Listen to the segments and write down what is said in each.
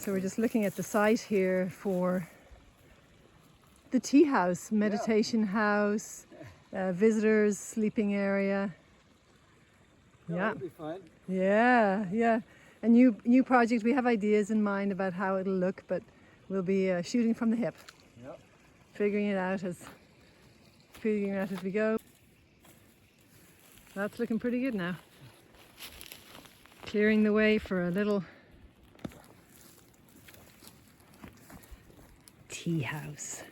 So we're just looking at the site here for the tea house, meditation house, visitors, sleeping area. Yeah, that'll be fun. Yeah, yeah. A new project. We have ideas in mind about how it'll look, but we'll be shooting from the hip. Yep. Figuring it out as we go. That's looking pretty good now. Clearing the way for a little tea house.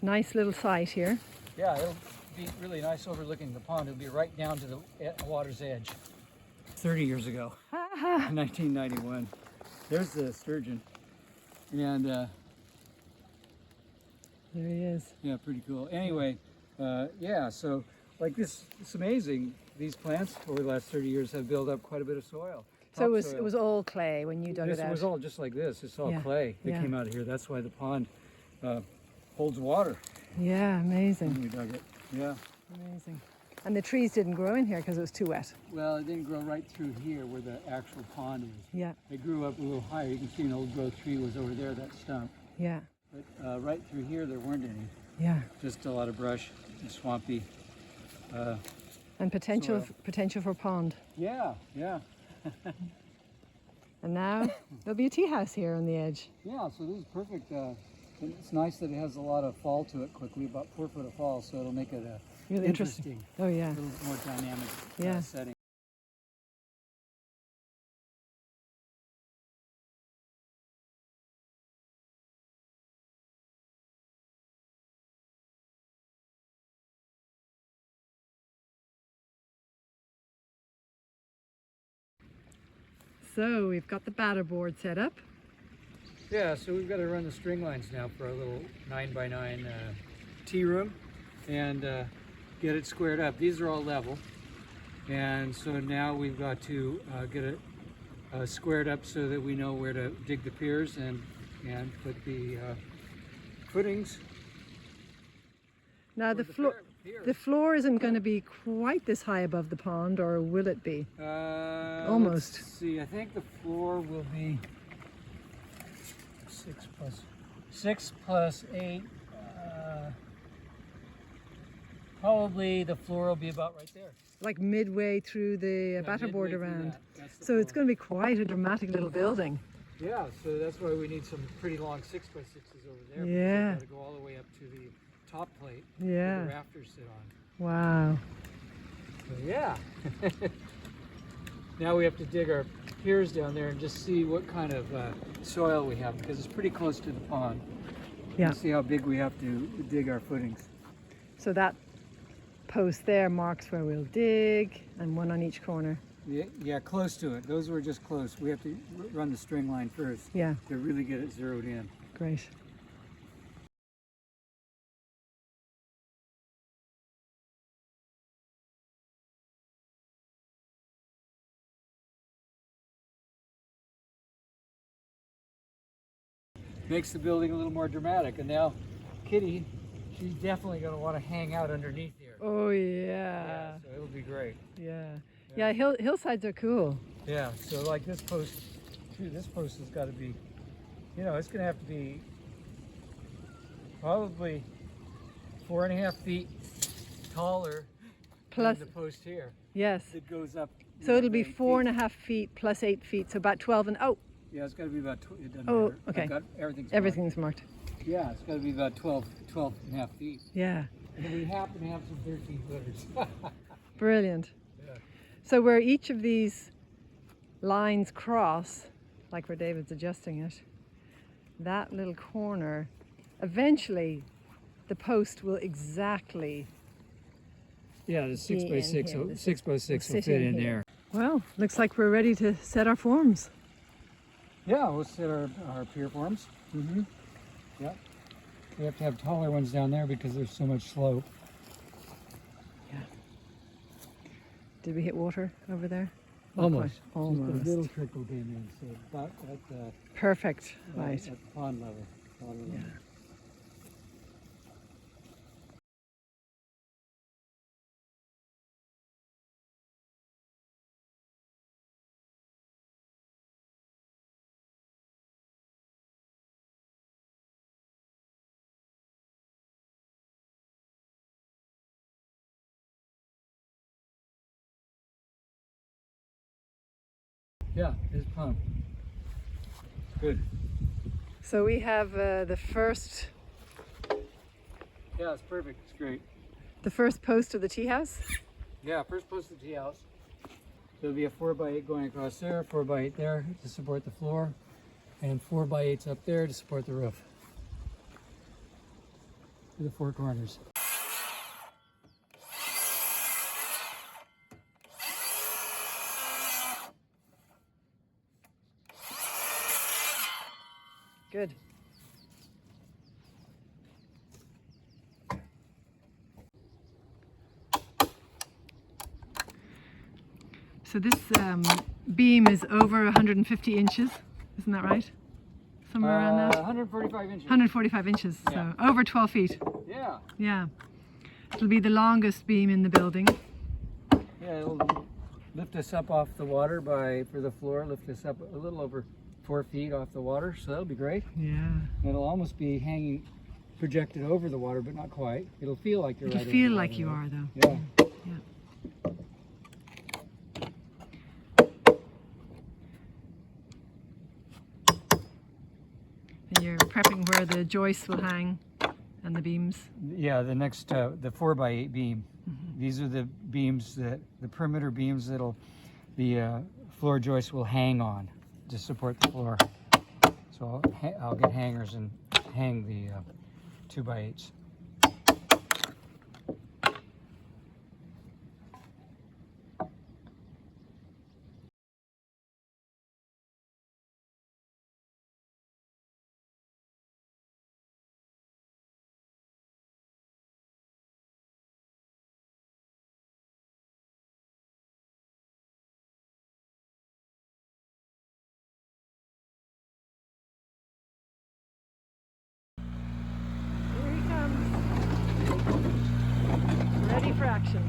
Nice little site here. Yeah, it'll be really nice overlooking the pond. It'll be right down to the water's edge. 30 years ago, 1991. There's the sturgeon. And there he is. yeah, pretty cool. Anyway, yeah, so like this, it's amazing. These plants over the last 30 years have built up quite a bit of soil. So it was all clay when you dug it out? It was all just like this. It's all clay that came out of here. That's why the pond holds water. Yeah, amazing. When we dug it. Yeah. Amazing. And the trees didn't grow in here because it was too wet? Well, it didn't grow right through here where the actual pond is. Yeah. They grew up a little higher. You can see an old growth tree was over there, that stump. Yeah. But right through here, there weren't any. Yeah. Just a lot of brush and swampy. And potential for pond. Yeah, yeah. And now there'll be a tea house here on the edge. Yeah, so this is perfect. It's nice that it has a lot of fall to it quickly, about 4 foot of fall, so it'll make it a Really interesting. Oh yeah. A little more dynamic setting. So we've got the batter board set up. Yeah, so we've got to run the string lines now for our little 9x9 tea room and get it squared up. These are all level, and so now we've got to get it squared up so that we know where to dig the piers and put the footings. Now the floor isn't going to be quite this high above the pond, or will it be? Almost. Let's see, I think the floor will be 6 plus 8. Probably the floor will be about right there. Like midway through the batter board around. So it's going to be quite a dramatic little building. Yeah, so that's why we need some pretty long 6x6s over there. Yeah. Got to go all the way up to the top plate. Yeah. Where the rafters sit on. Wow. So yeah. Now we have to dig our piers down there and just see what kind of soil we have, because it's pretty close to the pond. Yeah. And see how big we have to dig our footings. So that post there marks where we'll dig, and one on each corner. Yeah, close to it. Those were just close. We have to run the string line first. Yeah. To really get it zeroed in. Great. Makes the building a little more dramatic. And now Kitty, she's definitely going to want to hang out underneath here. Oh yeah. So it'll be great. Yeah. Yeah, hillsides are cool. Yeah, so like this post, too, this post has got to be, you know, it's going to have to be probably 4.5 feet taller Plus than the post here. Yes. It goes up. So it'll be 4.5 feet plus 8 feet, so about 12 and yeah, it's got to be about, it doesn't oh, matter. okay. I've got Everything's marked. Yeah, it's got to be about 12.5 feet. Yeah. And we happen to have some 13 footers. Brilliant. Yeah. So where each of these lines cross, like where David's adjusting it, that little corner, eventually the post will exactly. Yeah, the 6x6, 6x6 will fit in there. Well, looks like we're ready to set our forms. Yeah, we'll set our pier forms. Mm-hmm. Yep. We have to have taller ones down there because there's so much slope. Yeah. Did we hit water over there? Almost. Almost. Just a little trickle came in, so about at the perfect. Right. At the pond level. Yeah. Yeah, it's plumb. Good. So we have the first Yeah, it's perfect. It's great. post of the tea house. Yeah, first post of the tea house. So there'll be a 4x8 going across there, 4x8 there to support the floor, and 4x8s up there to support the roof. To the four corners. Good. So this beam is over 150 inches, isn't that right? Somewhere around that? 145 inches. 145 inches, Yeah. so over 12 feet. Yeah. Yeah. It'll be the longest beam in the building. Yeah, it'll lift us up off the water for the floor, lift us up a little over 4 feet off the water, so that'll be great. Yeah. It'll almost be hanging, projected over the water, but not quite. It'll feel like you're It'll right feel over the like water, you though. are, though. Yeah. Yeah. And you're prepping where the joists will hang and the beams. Yeah, the next, the 4x8 beam. These are the beams the perimeter beams the floor joist will hang on to support the floor. So I'll get hangers and hang the 2x8s. Here he comes. Ready for action.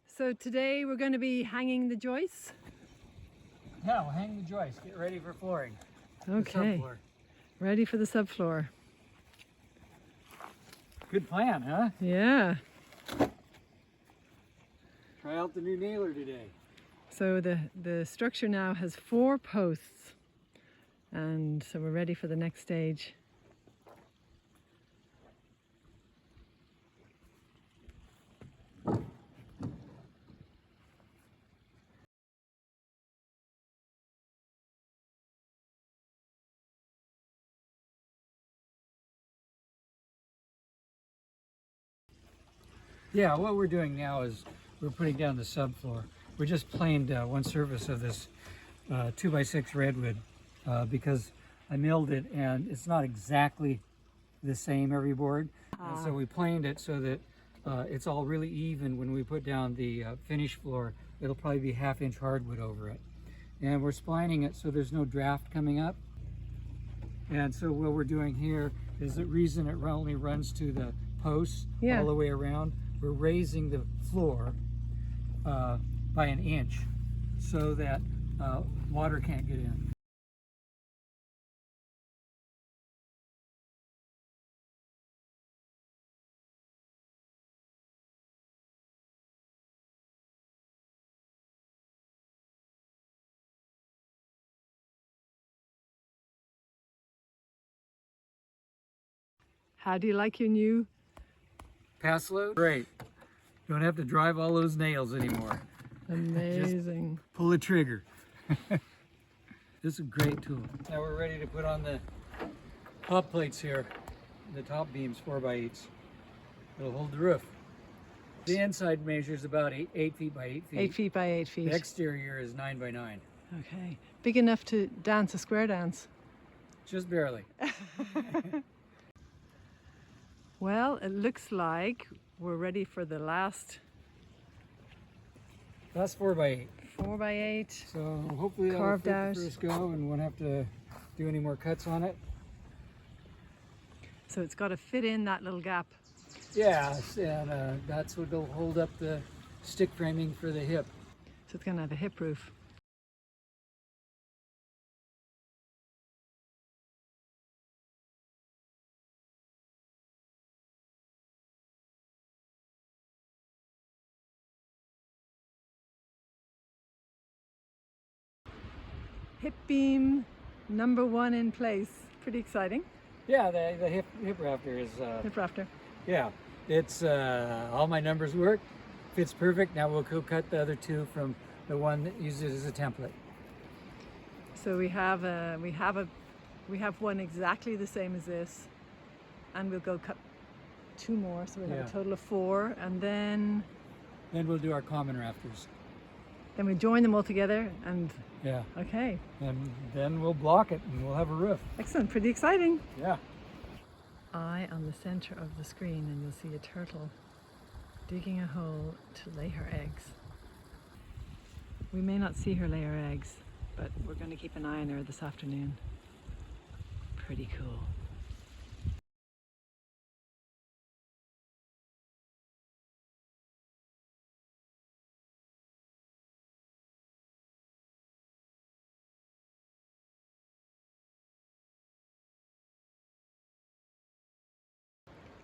So today we're going to be hanging the joists. Yeah, we'll hang the joist. Get ready for flooring. Okay. Subfloor. Ready for the subfloor. Good plan, huh? Yeah. Try out the new nailer today. So the structure now has 4 posts, and so we're ready for the next stage. Yeah, what we're doing now is we're putting down the subfloor. We just planed one surface of this 2x6 Redwood because I milled it and it's not exactly the same every board. And so we planed it so that it's all really even. When we put down the finished floor, it'll probably be 1/2 inch hardwood over it. And we're splining it so there's no draft coming up. And so what we're doing here is the reason it only runs to the posts all the way around. We're raising the floor by 1 inch so that water can't get in. How do you like your new? Pass load? Great. Don't have to drive all those nails anymore. Amazing. Just pull the trigger. This is a great tool. Now we're ready to put on the top plates here. The top beams, 4x8s. It'll hold the roof. The inside measures about 8 feet by 8 feet. 8 feet by 8 feet. The exterior is 9 by 9. Okay. Big enough to dance a square dance. Just barely. Well, it looks like we're ready for the last That's 4x8. 4 by 8. So hopefully that'll Carved fit out. the first go and won't have to do any more cuts on it. So it's got to fit in that little gap. Yes, and that's what'll hold up the stick framing for the hip. So it's going to have a hip roof. hip beam #1 in place. Pretty exciting. Yeah, the hip rafter is, Hip rafter. yeah, it's, all my numbers work, fits perfect. Now we'll cut the other two from the one that uses it as a template. So we have one exactly the same as this, and we'll go cut 2 more, so we'll have a total of 4, and then we'll do our common rafters. then we join them all together, and Yeah. okay, And then we'll block it and we'll have a roof. excellent, pretty exciting. Yeah. Eye on the center of the screen, and you'll see a turtle digging a hole to lay her eggs. We may not see her lay her eggs, but we're going to keep an eye on her this afternoon. Pretty cool.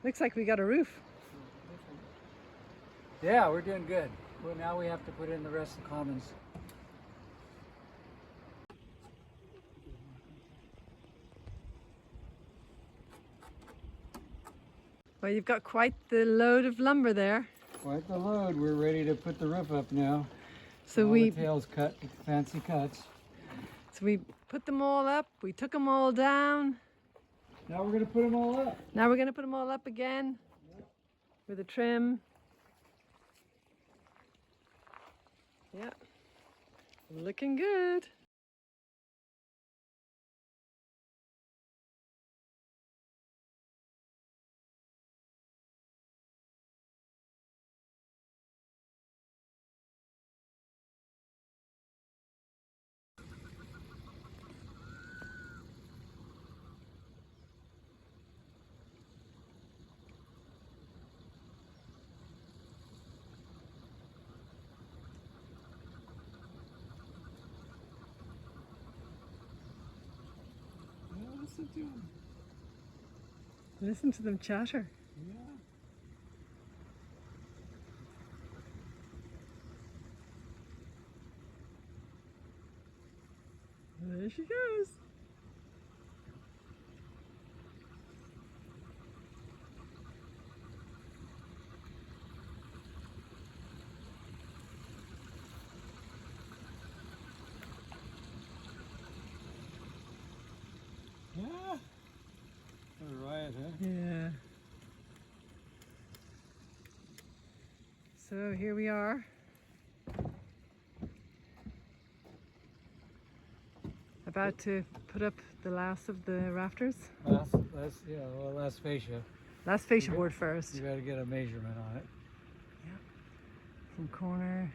Looks like we got a roof. Yeah, we're doing good. Well, now we have to put in the rest of the commons. Well, you've got quite the load of lumber there. Quite the load. We're ready to put the roof up now. So all we the tails cut, fancy cuts. So we put them all up, we took them all down. Now we're going to put them all up. Now we're going to put them all up again with a trim. Yeah, looking good. Listen to them. Listen to them chatter. Yeah. There she goes. Yeah. What a riot, huh? Yeah. So here we are. About to put up the last of the rafters. Last fascia. Last fascia board first. You got to get a measurement on it. From corner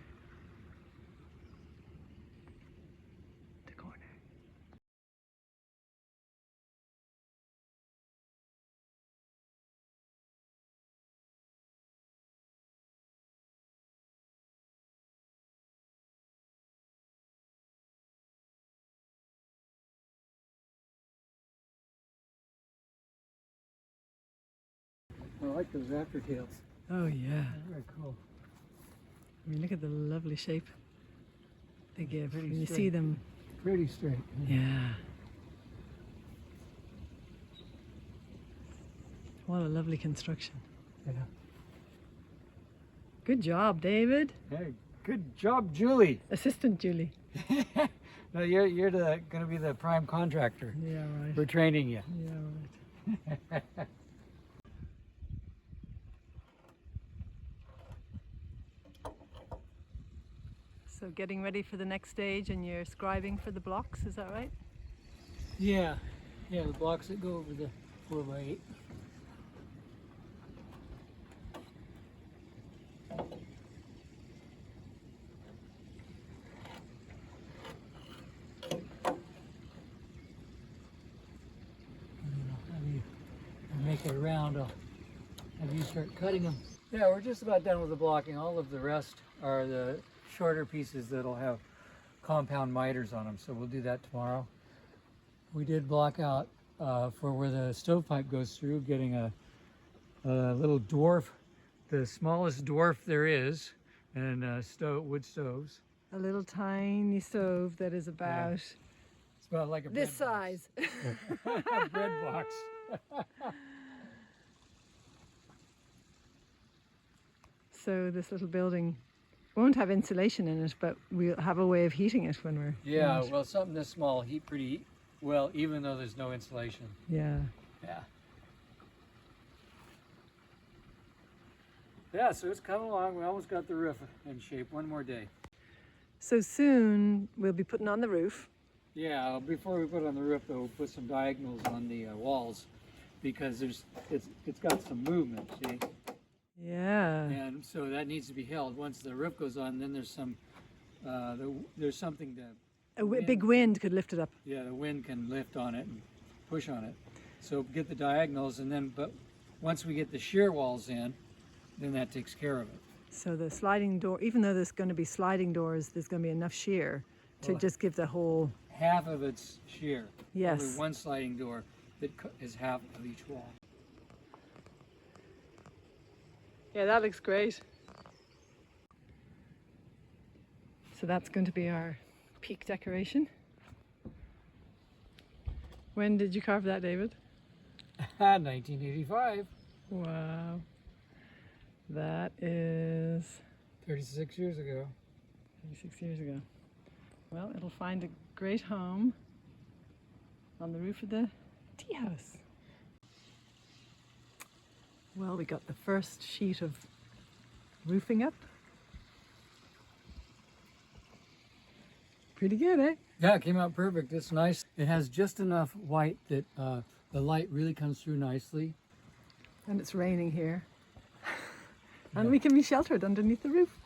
to corner. I like those rafter tails. Oh yeah. Very cool. I mean, look at the lovely shape they give. Pretty When you straight. see them. Pretty straight. Yeah. What a lovely construction. Yeah. Good job, David. Hey, good job, Julie. Assistant Julie. No, you're going to be the prime contractor. Yeah, right. We're training you. Yeah, right. So getting ready for the next stage, and you're scribing for the blocks, is that right? Yeah, the blocks that go over the 4x8. Make it around, I'll have you start cutting them. Yeah, we're just about done with the blocking. All of the rest are the shorter pieces that'll have compound miters on them, so we'll do that tomorrow. We did block out for where the stovepipe goes through, getting a little dwarf, the smallest dwarf there is, and wood stoves. A little tiny stove that is about Well, like a this bread size. box. A bread box. So this little building won't have insulation in it, but we'll have a way of heating it when we're Yeah, in it. well, something this small heat pretty well, even though there's no insulation. Yeah. Yeah. Yeah, so it's coming along. We almost got the roof in shape. One more day. So soon we'll be putting on the roof. Yeah, before we put it on the roof, though, we'll put some diagonals on the walls because it's got some movement, see? Yeah. And so that needs to be held. Once the roof goes on, then there's some, there's something to... Big wind could lift it up. Yeah, the wind can lift on it and push on it. So get the diagonals, and then, but once we get the shear walls in, then that takes care of it. So the sliding door, even though there's going to be sliding doors, there's going to be enough shear to just give the whole... Half of it's shear. Yes. Only one sliding door that is half of each wall. Yeah, that looks great. So that's going to be our peak decoration. When did you carve that, David? 1985. Wow. That is 36 years ago. 36 years ago. Well, it'll find a great home on the roof of the tea house. Well, we got the first sheet of roofing up. Pretty good, eh? Yeah, it came out perfect. It's nice. It has just enough white that the light really comes through nicely. And it's raining here. And we can be sheltered underneath the roof.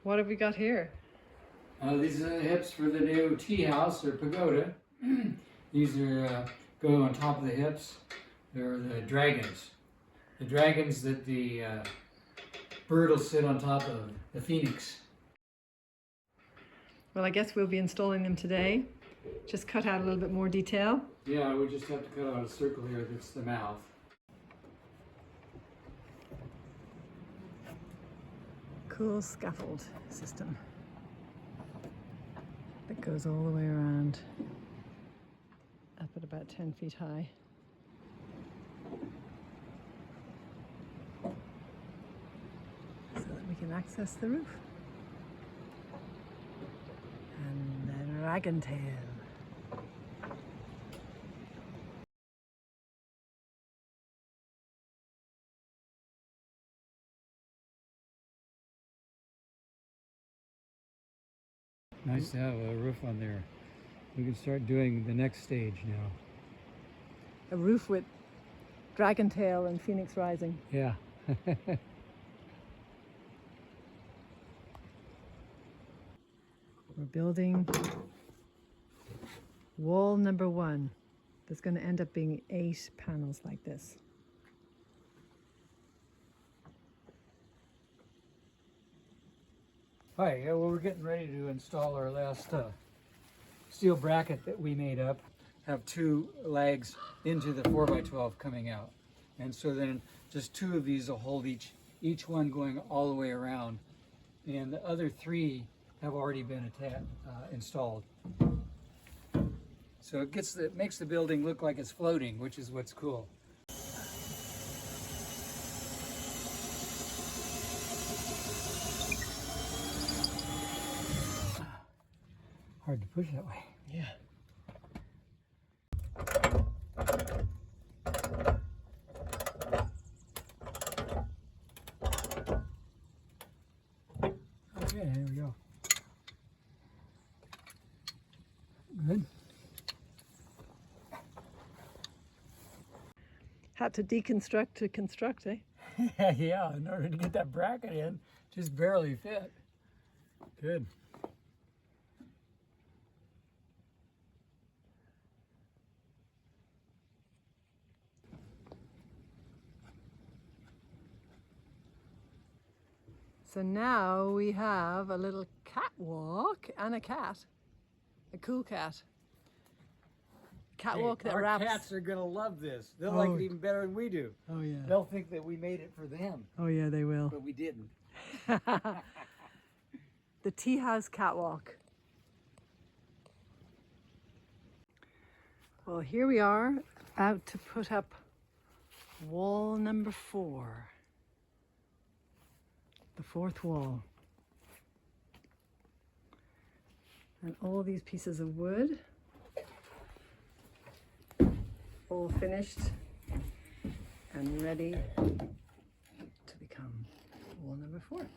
What have we got here? These are the hips for the new tea house or pagoda. These are go on top of the hips. They're the dragons. The dragons that the bird will sit on top of, the phoenix. Well, I guess we'll be installing them today. Just cut out a little bit more detail. Yeah, we just have to cut out a circle here that's the mouth. Cool scaffold system that goes all the way around up at about 10 feet high. So that we can access the roof. And the dragon tail. Nice to have a roof on there. We can start doing the next stage now. A roof with dragon tail and phoenix rising. Yeah. We're building wall number 1. There's going to end up being 8 panels like this. Hi, yeah, well, we're getting ready to install our last steel bracket that we made up. Have 2 legs into the 4x12 coming out. And so then just 2 of these will hold each one going all the way around. And the other 3 have already been installed. So it makes the building look like it's floating, which is what's cool. Hard to push that way. Yeah. Okay, here we go. Good. Had to deconstruct to construct, eh? Yeah, in order to get that bracket in, just barely fit. Good. So now we have a little catwalk and a cat. A cool cat. Catwalk that wraps. Our cats are gonna love this. They'll like it even better than we do. Oh yeah. They'll think that we made it for them, Oh yeah, they will. but we didn't. The tea house catwalk. Well, here we are, out to put up wall number 4. The 4th wall. And all these pieces of wood, all finished and ready to become wall number 4.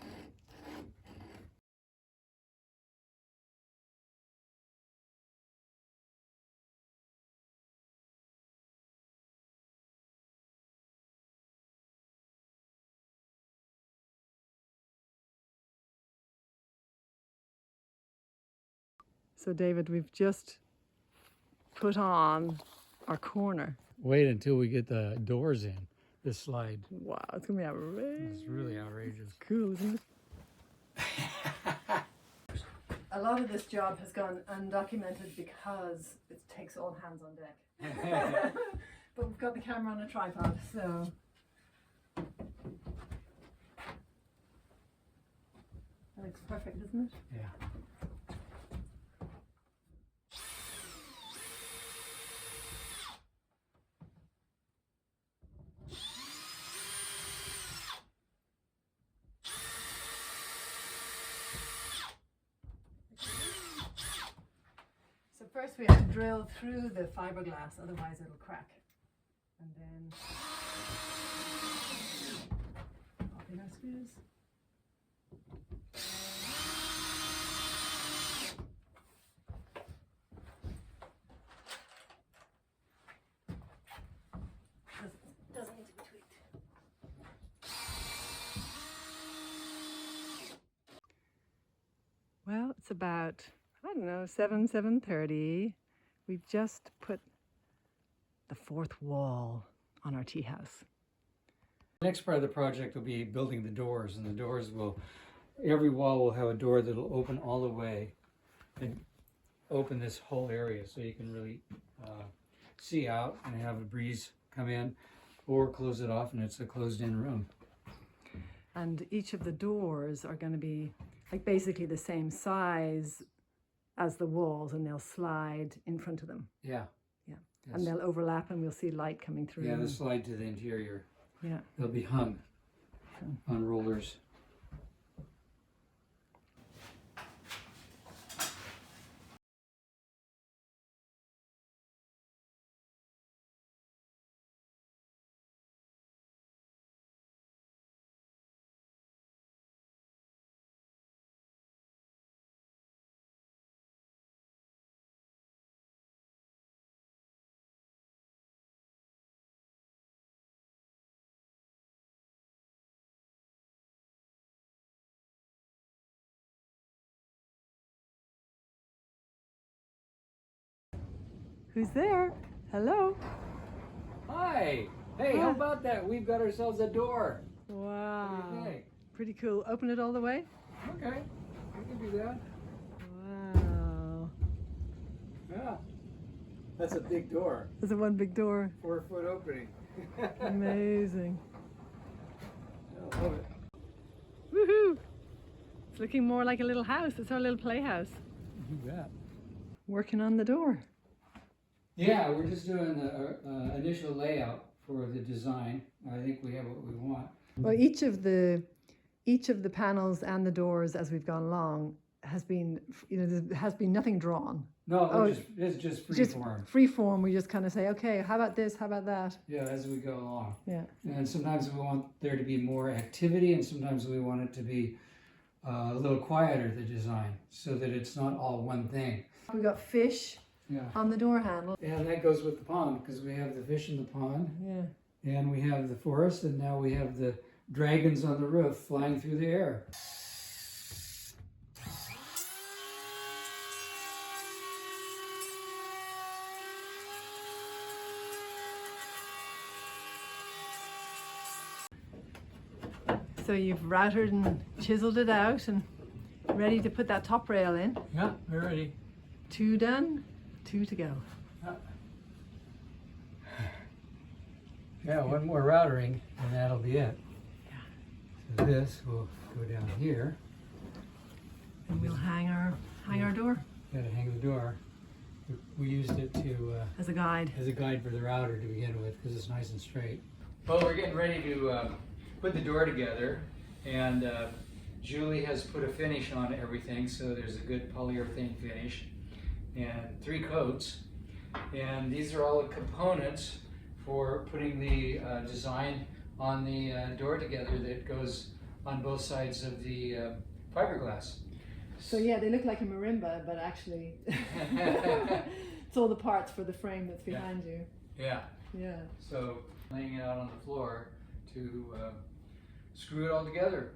So David, we've just put on our corner. Wait until we get the doors in, this slide. Wow, it's gonna be outrageous. It's really outrageous. Cool, isn't it? A lot of this job has gone undocumented because it takes all hands on deck. But we've got the camera on a tripod, so. That looks perfect, isn't it? Yeah. So first we have to drill through the fiberglass, otherwise it'll crack. And then pop in our screws. Doesn't need to be tweaked. Well, it's about, I don't know, 7:30. We've just put the 4th wall on our tea house. The next part of the project will be building the doors, and the doors will, every wall will have a door that'll open all the way and open this whole area so you can really see out and have a breeze come in, or close it off and it's a closed-in room. And each of the doors are going to be like basically the same size as the walls, and they'll slide in front of them. Yeah. Yeah. Yes. And they'll overlap and we'll see light coming through. Yeah, they'll slide to the interior. Yeah. They'll be hung on rollers. Who's there? Hello. Hi! Hey, how about that? We've got ourselves a door. Wow. What do you think? Pretty cool. Open it all the way. Okay, we can do that. Wow. Yeah. That's a big door. There's a one big door. 4-foot opening. Amazing. I love it. Woohoo! It's looking more like a little house. It's our little playhouse. You bet. Working on the door. Yeah, we're just doing the initial layout for the design. I think we have what we want. Well, each of the panels and the doors as we've gone along has been, there has been nothing drawn. No, it's just free form. Free form. We just kind of say, okay, how about this? How about that? Yeah, as we go along. Yeah. And sometimes we want there to be more activity, and sometimes we want it to be a little quieter, the design, so that it's not all one thing. We got fish on the door handle. And that goes with the pond, because we have the fish in the pond, Yeah. and we have the forest, and now we have the dragons on the roof flying through the air. So you've routed and chiseled it out and ready to put that top rail in. Yeah, we're ready. 2 done, 2 to go. Yeah, one more routering, and that'll be it. So this will go down here. And we'll hang our door. Gotta hang the door. We used it to As a guide. as a guide for the router to begin with because it's nice and straight. Well, we're getting ready to put the door together, and Julie has put a finish on everything, so there's a good polyurethane finish and 3 coats. And these are all the components for putting the design on the door together that goes on both sides of the fiberglass. So yeah, they look like a marimba, but actually it's all the parts for the frame that's behind you. Yeah. Yeah. So laying it out on the floor to screw it all together.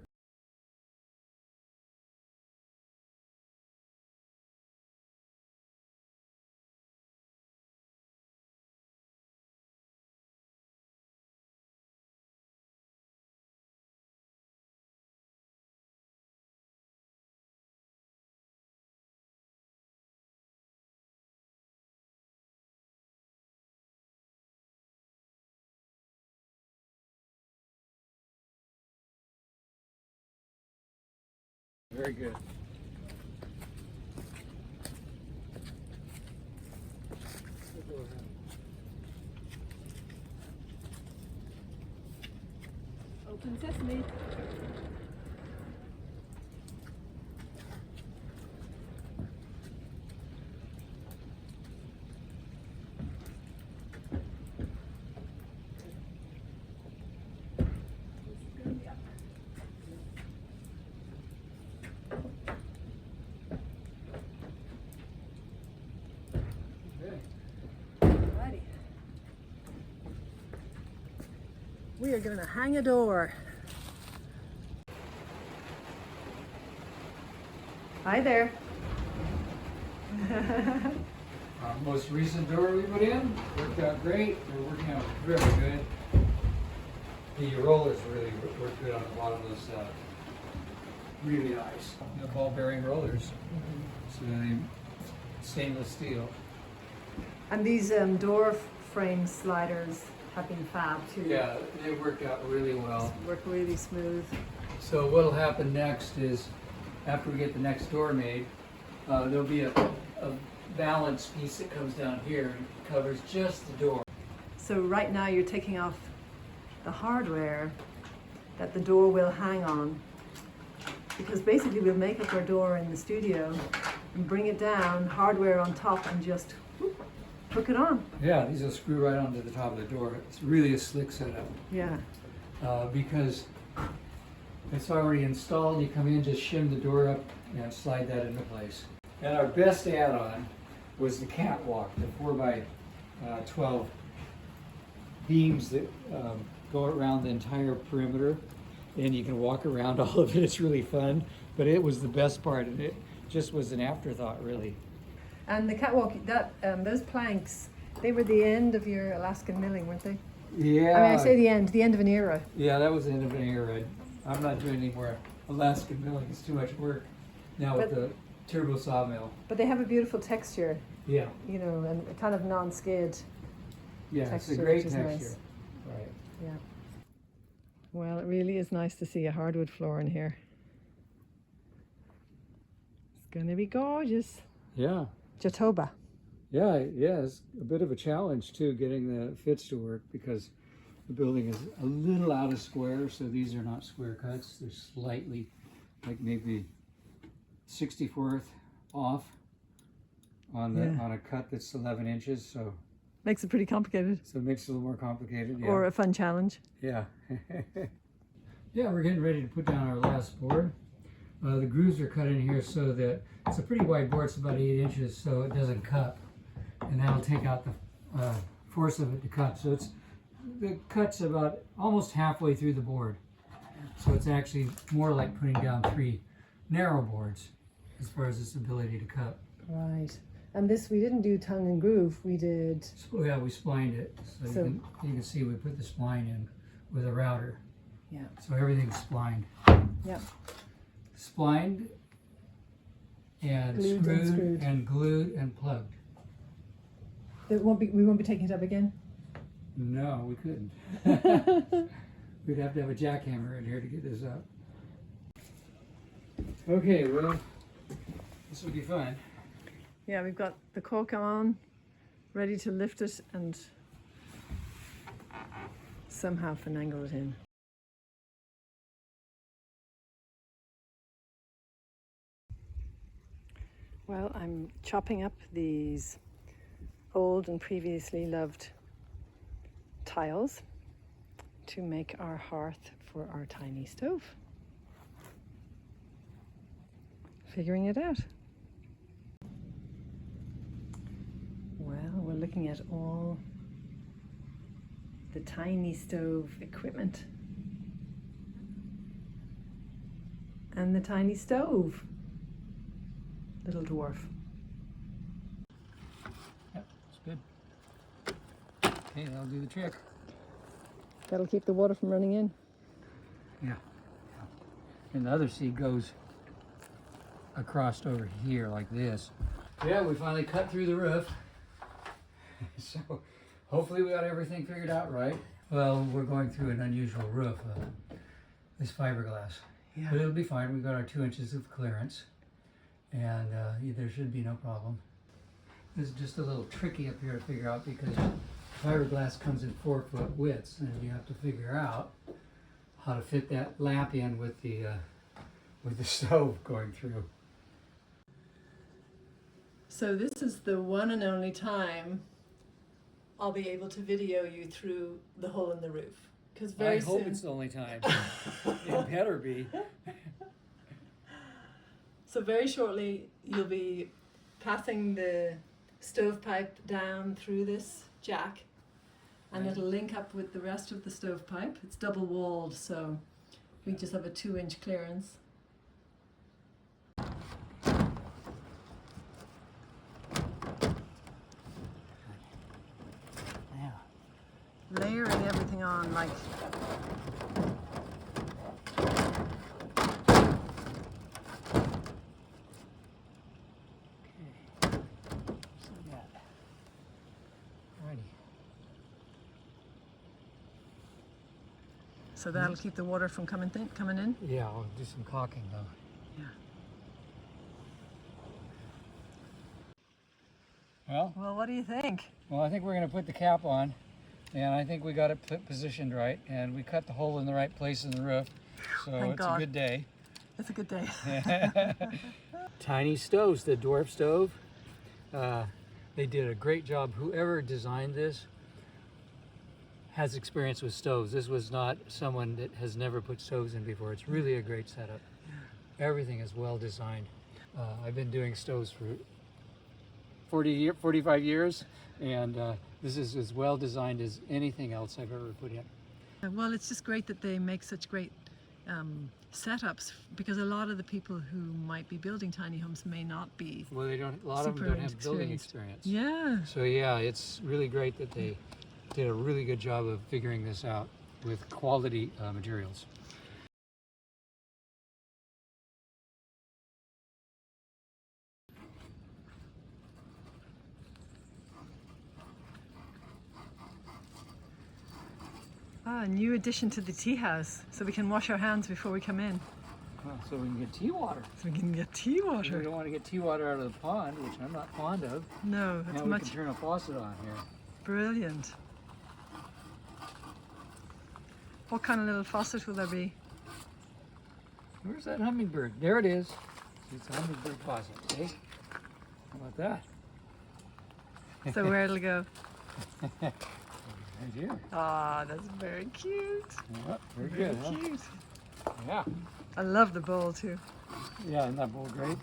Very good. Open sesame. Alrighty. We are going to hang a door. Hi there. Our most recent door we put in worked out great. They're working out very good. The rollers really work good on the bottom of this. Really nice. The ball bearing rollers. So they stainless steel. And these door frame sliders have been fab too. Yeah, they worked out really well. Work really smooth. So what'll happen next is, after we get the next door made, there'll be a balance piece that comes down here and covers just the door. So right now you're taking off the hardware that the door will hang on, because basically we'll make up our door in the studio and bring it down, hardware on top, and just whoop, hook it on. Yeah, these will screw right onto the top of the door. It's really a slick setup. Yeah. Because it's already installed. You come in, just shim the door up and slide that into place. And our best add-on was the catwalk, the 4x12 beams that go around the entire perimeter, and you can walk around all of it. It's really fun, but it was the best part, and it just was an afterthought, really. And the catwalk, that those planks, they were the end of your Alaskan milling, weren't they? Yeah. I mean, I say the end of an era. Yeah, that was the end of an era. I'm not doing any more Alaskan milling. It's too much work now with the turbo sawmill. But they have a beautiful texture, Yeah. you know, and a kind of non-skid Yeah, texture, it's a great which is texture. nice. Right. Yeah. Well, it really is nice to see a hardwood floor in here. It's going to be gorgeous. Yeah. Jatoba. Yeah, it's a bit of a challenge too, getting the fits to work, because the building is a little out of square, so these are not square cuts. They're slightly, like maybe 64th off on the on a cut that's 11 inches. So Makes it pretty complicated. it makes it a little more complicated. Yeah. Or a fun challenge. Yeah. Yeah, we're getting ready to put down our last board. The grooves are cut in here so that it's a pretty wide board. It's about 8 inches, so it doesn't cut, and that'll take out the force of it to cut. So the cut's about almost halfway through the board. So it's actually more like putting down 3 narrow boards as far as its ability to cut. Right. And this, we didn't do tongue and groove, we did... So yeah, we splined it. So you can see we put the spline in with a router. Yeah. So everything's splined. Yeah. Splined and screwed and glued and plugged. We won't be taking it up again? No, we couldn't. We'd have to have a jackhammer in here to get this up. Okay, well, this will be fun. Yeah, we've got the cork on, ready to lift it and somehow finagle it in. Well, I'm chopping up these old and previously loved tiles to make our hearth for our tiny stove. Figuring it out. Well, we're looking at all the tiny stove equipment and the tiny stove. Little dwarf. Yep, that's good. Okay, that'll do the trick. That'll keep the water from running in. Yeah. And the other seed goes across over here like this. Yeah, we finally cut through the roof. So hopefully we got everything figured out right. Well, we're going through an unusual roof. This fiberglass. Yeah. But it'll be fine. We've got our 2 inches of clearance. And there should be no problem. This is just a little tricky up here to figure out because fiberglass comes in 4-foot widths, and you have to figure out how to fit that lamp in with the stove going through. So this is the one and only time I'll be able to video you through the hole in the roof. Because very soon... I hope it's the only time. It better be. So very shortly you'll be passing the stovepipe down through this jack, and it'll link up with the rest of the stovepipe. It's double walled, so we just have a 2-inch clearance. Yeah. Layering everything on like so that'll keep the water from coming in? Yeah, I'll do some caulking though. Yeah. Well, what do you think? Well, I think we're going to put the cap on, and I think we got it positioned right, and we cut the hole in the right place in the roof, so Thank it's God. a good day. It's a good day. Tiny stoves, the dwarf stove. They did a great job. Whoever designed this has experience with stoves. This was not someone that has never put stoves in before. It's really a great setup. Everything is well designed. I've been doing stoves for 45 years, and this is as well designed as anything else I've ever put in. Well, it's just great that they make such great setups, because a lot of the people who might be building tiny homes may not be. Well, they don't. A lot of them don't have building experience. Yeah. So yeah, it's really great that they did a really good job of figuring this out with quality materials. Ah, a new addition to the tea house, so we can wash our hands before we come in. Well, so we can get tea water. So we can get tea water. We don't want to get tea water out of the pond, which I'm not fond of. No, it's now much. We can turn a faucet on here. Brilliant. What kind of little faucet will there be? Where's that hummingbird? There it is. It's a hummingbird faucet. Okay. How about that? So where it'll go? Right here. Ah, that's very cute. Yeah, very good, huh? Cute. Yeah. I love the bowl too. Yeah, isn't that bowl great?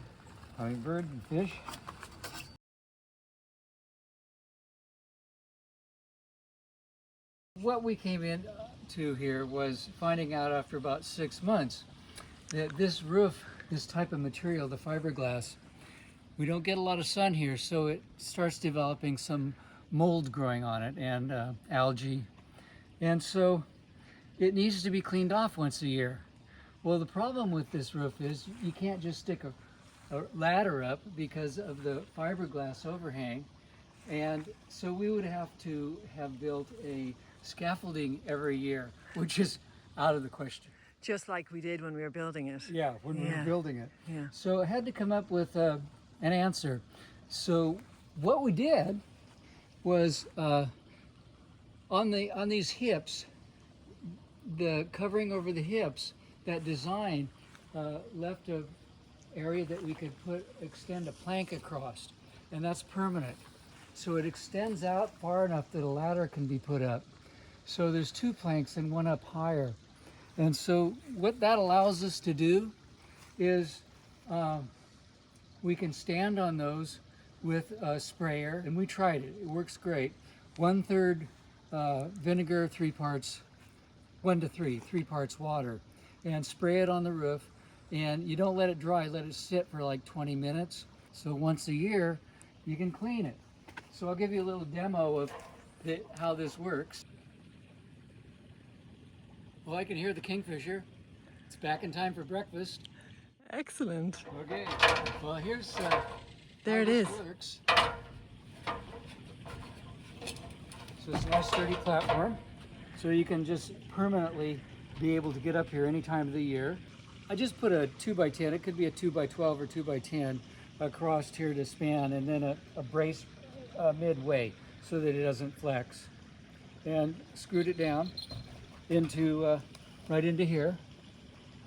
Hummingbird and fish. What we came in to here was finding out after about 6 months that this roof, this type of material, the fiberglass, we don't get a lot of sun here, so it starts developing some mold growing on it and algae, and so it needs to be cleaned off once a year. Well, the problem with this roof is you can't just stick a ladder up because of the fiberglass overhang, and so we would have to have built a scaffolding every year, which is out of the question. Just like we did when we were building it. Yeah, when we were building it. Yeah. So I had to come up with an answer. So what we did was on these hips, the covering over the hips, that design left a area that we could extend a plank across, and that's permanent. So it extends out far enough that a ladder can be put up. So there's 2 planks and one up higher. And so what that allows us to do is we can stand on those with a sprayer, and we tried it. It works great. 1/3 vinegar, 3 parts, 1 to 3, 3 parts water, and spray it on the roof. And you don't let it dry, let it sit for like 20 minutes. So once a year, you can clean it. So I'll give you a little demo of how this works. Well, I can hear the kingfisher. It's back in time for breakfast. Excellent. Okay, well here's There how it this is. works. So it's a nice sturdy platform. So you can just permanently be able to get up here any time of the year. I just put a 2x10, it could be a 2x12 or 2x10 across here to span, and then a brace midway so that it doesn't flex. And screwed it down into right into here.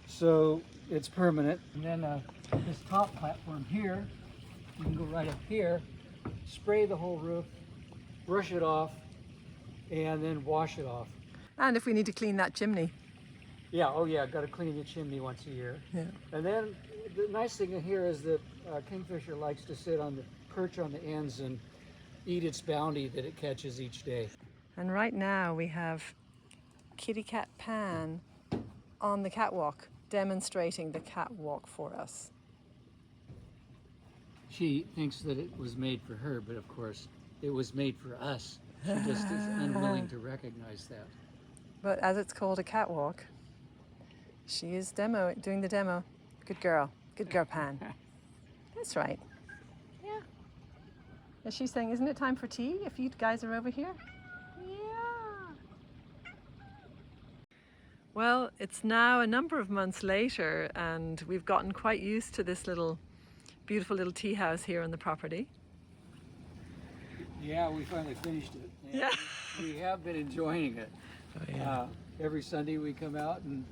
So it's permanent. And then this top platform here, you can go right up here, spray the whole roof, brush it off, and then wash it off. And if we need to clean that chimney. Yeah, oh yeah, got to clean the chimney once a year. Yeah. And then the nice thing here is that kingfisher likes to sit on the perch on the ends and eat its bounty that it catches each day. And right now we have Kitty Cat Pan on the catwalk, demonstrating the catwalk for us. She thinks that it was made for her, but of course it was made for us. She just is unwilling to recognize that. But as it's called a catwalk, she is doing the demo. Good girl, Pan. That's right. Yeah. Is she saying, isn't it time for tea if you guys are over here? Yeah. Well, it's now a number of months later, and we've gotten quite used to this beautiful little tea house here on the property. Yeah, we finally finished it. And Yeah. We have been enjoying it. Oh, yeah. Every Sunday we come out and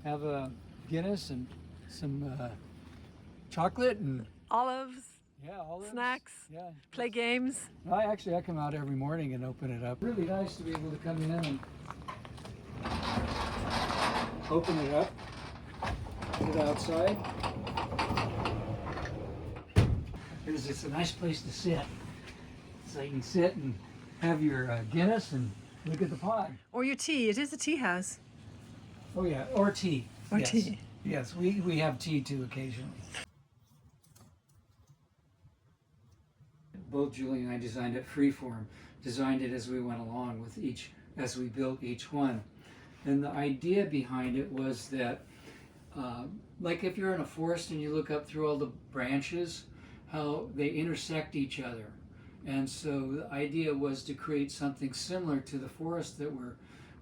have a Guinness and some chocolate and Olives, olives. snacks, Yeah. play games. I come out every morning and open it up. Really nice to be able to come in and open it up to the outside. It's a nice place to sit. So you can sit and have your Guinness and look at the pond. Or your tea. It is a tea house. Oh yeah, or tea. Or yes. tea. Yes, we have tea too occasionally. Both Julie and I designed it freeform, designed it as we went along as we built each one. And the idea behind it was that, like if you're in a forest and you look up through all the branches, how they intersect each other. And so the idea was to create something similar to the forest that we're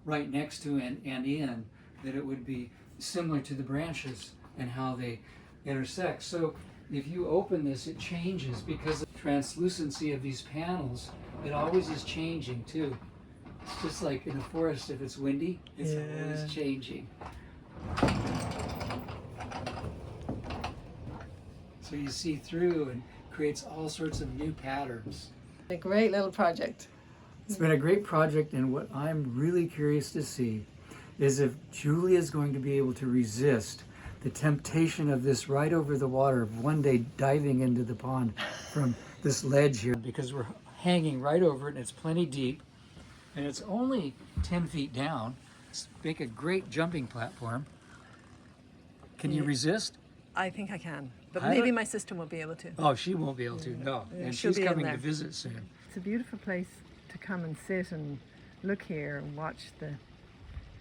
right next to and in, that it would be similar to the branches and how they intersect. So if you open this, it changes because of the translucency of these panels. It always is changing too. It's just like in a forest, if it's windy, it's always changing. So you see through and creates all sorts of new patterns. A great little project. It's been a great project, and what I'm really curious to see is if Julie is going to be able to resist the temptation of this right over the water, of one day diving into the pond from this ledge here, because we're hanging right over it and it's plenty deep and it's only 10 feet down. It's make a great jumping platform. Can you resist? I think I can, but I maybe don't- my sister won't be able to. Oh, she won't be able to, no. Yeah, And she'll she's be in coming there. to visit soon. It's a beautiful place to come and sit and look here and watch the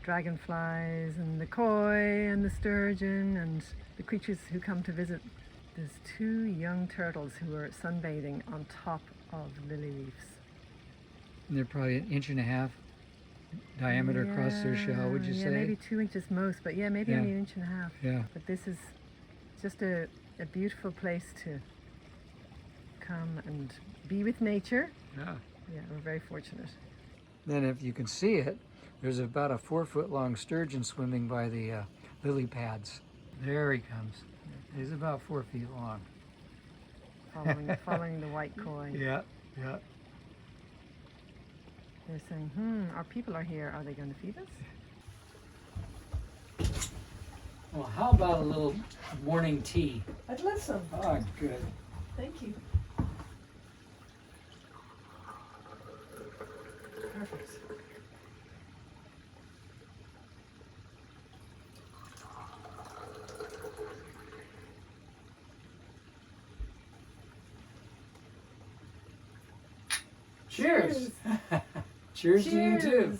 dragonflies and the koi and the sturgeon and the creatures who come to visit. There's 2 young turtles who are sunbathing on top of lily leaves. And they're probably 1.5 inches diameter across their shell, would you say? Maybe 2 inches most, but maybe Yeah. only 1.5 inches. Yeah. But this is just a beautiful place to come and be with nature. Yeah. Yeah, we're very fortunate. Then if you can see it, there's about a 4-foot long sturgeon swimming by the lily pads. There he comes. He's about 4 feet long. Following the white koi. Yeah, yeah. They're saying, our people are here. Are they going to feed us? Well, how about a little morning tea? I'd love some. Oh, good. Thank you. Perfect. Cheers. Cheers to you too.